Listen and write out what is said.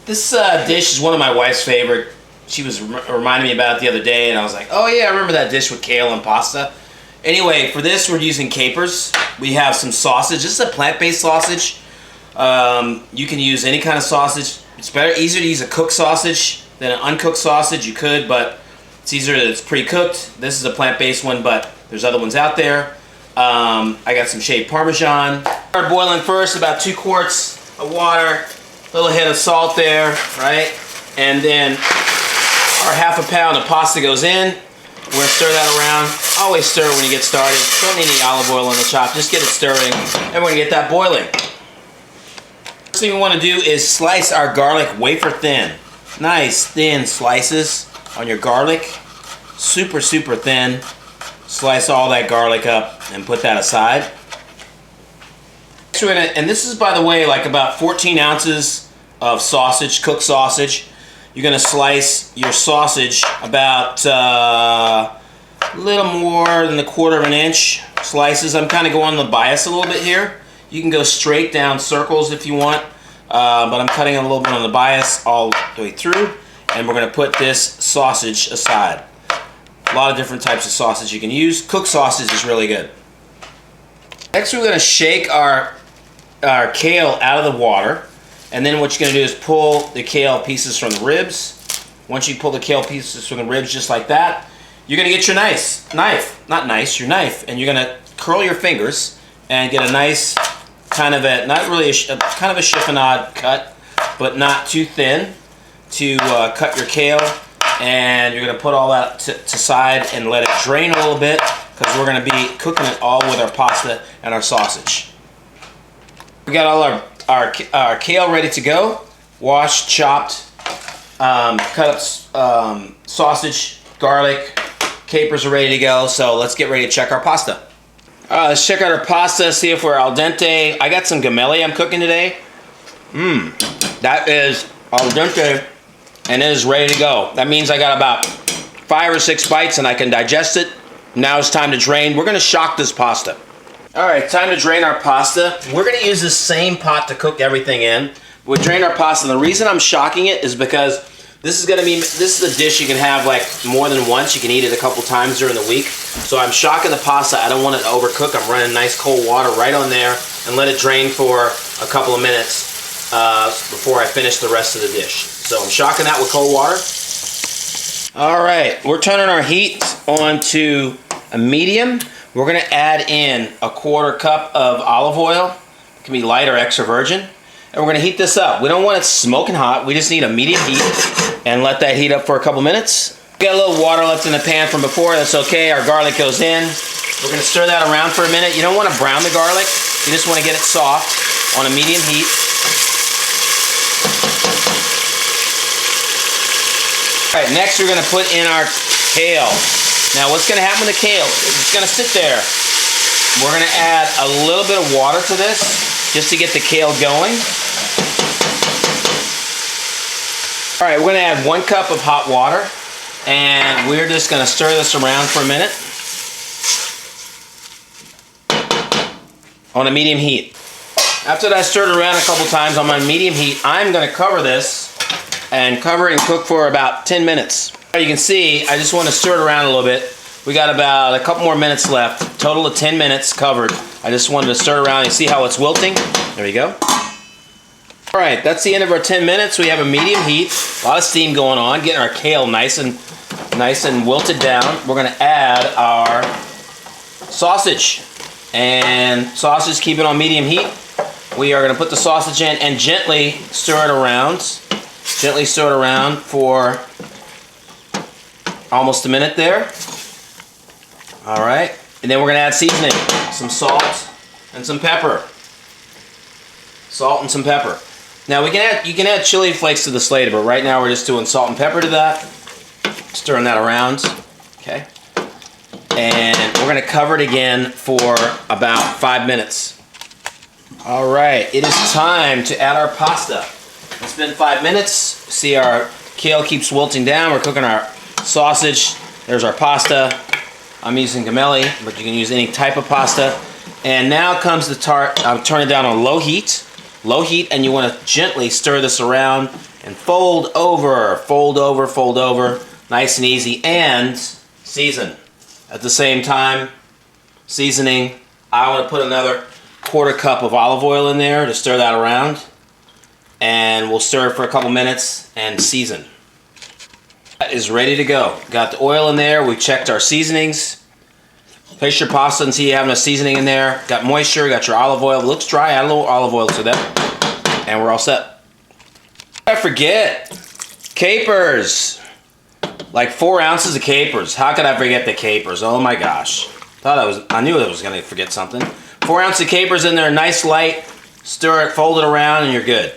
This dish is one of my wife's favorite. She was reminding me about it the other day, and I was like, oh yeah, I remember that dish with kale and pasta. Anyway, for this we're using capers. We have some sausage. This is a plant-based sausage. You can use any kind of sausage. It's easier to use a cooked sausage than an uncooked sausage. You could, but it's easier that it's pre-cooked. This is a plant-based one, but there's other ones out there. I got some shaved Parmesan. Start boiling first, about 2 quarts of water, a little hit of salt there, right? And then our half a pound of pasta goes in. We're gonna stir that around. Always stir when you get started. Don't need any olive oil on the top, just get it stirring, and we're gonna get that boiling. First thing we wanna do is slice our garlic wafer thin. Nice thin slices on your garlic. Super, super thin. Slice all that garlic up and put that aside. Next we're gonna, and this is, by the way, like about 14 ounces of sausage, cooked sausage. You're gonna slice your sausage about a little more than 1/4 of an inch slices. I'm kind of going on the bias a little bit here. You can go straight down circles if you want, but I'm cutting a little bit on the bias all the way through, and we're gonna put this sausage aside. A lot of different types of sausage you can use. Cooked sausage is really good. Next we're gonna shake our kale out of the water. And then what you're going to do is pull the kale pieces from the ribs. Once you pull the kale pieces from the ribs just like that, you're going to get your your knife, and you're going to curl your fingers and get a nice kind of a, not really kind of a chiffonade cut, but not too thin to cut your kale. And you're going to put all that to side and let it drain a little bit, because we're going to be cooking it all with our pasta and our sausage. We got all our kale ready to go, washed, chopped, cut up sausage, garlic, capers are ready to go, so let's get ready to check our pasta. Let's check out our pasta, see if we're al dente. I got some gemelli I'm cooking today. That is al dente, and it is ready to go. That means I got about 5 or 6 bites and I can digest it. Now it's time to drain. We're gonna shock this pasta. All right, time to drain our pasta. We're gonna use this same pot to cook everything in. We drain our pasta, and the reason I'm shocking it is because this is a dish you can have like more than once. You can eat it a couple times during the week. So I'm shocking the pasta. I don't want it to overcook. I'm running nice cold water right on there and let it drain for a couple of minutes before I finish the rest of the dish. So I'm shocking that with cold water. All right, we're turning our heat on to a medium. We're gonna add in a 1/4 cup of olive oil. It can be light or extra virgin. And we're gonna heat this up. We don't want it smoking hot. We just need a medium heat, and let that heat up for a couple minutes. We got a little water left in the pan from before, that's okay. Our garlic goes in. We're gonna stir that around for a minute. You don't wanna brown the garlic. You just wanna get it soft on a medium heat. All right, next we're gonna put in our kale. Now what's going to happen with the kale? It's going to sit there. We're going to add a little bit of water to this just to get the kale going. All right, we're going to add 1 cup of hot water, and we're just going to stir this around for a minute on a medium heat. After that I stirred around a couple times on my medium heat, I'm going to cover this and cover it and cook for about 10 minutes. You can see, I just want to stir it around a little bit. We got about a couple more minutes left. Total of 10 minutes covered. I just wanted to stir it around. You see how it's wilting? There you go. All right, that's the end of our 10 minutes. We have a medium heat, a lot of steam going on, getting our kale nice and wilted down. We're going to add our sausage. And sausage, keep it on medium heat. We are going to put the sausage in and gently stir it around. Gently stir it around for almost a minute there. All right, and then we're gonna add seasoning, some salt and some pepper. Salt and some pepper. Now you can add chili flakes to this later, but right now we're just doing salt and pepper to that. Stirring that around, okay. And we're gonna cover it again for about 5 minutes. All right, it is time to add our pasta. It's been 5 minutes. See, our kale keeps wilting down. We're cooking our sausage. There's our pasta. I'm using gemelli, but you can use any type of pasta. And now comes the tart. I'm turning it down on low heat, and you want to gently stir this around And fold over, fold over, fold over. Nice and easy. And season. At the same time, seasoning. I want to put another 1/4 cup of olive oil in there to stir that around. And we'll stir it for a couple minutes and season. That is ready to go. Got the oil in there. We checked our seasonings. Place your pasta and see you have enough seasoning in there. Got moisture, got your olive oil. It looks dry, add a little olive oil to that. And we're all set. I forget. Capers. Like 4 ounces of capers. How could I forget the capers? Oh my gosh. I knew I was gonna forget something. 4 ounces of capers in there, nice light. Stir it, fold it around, and you're good.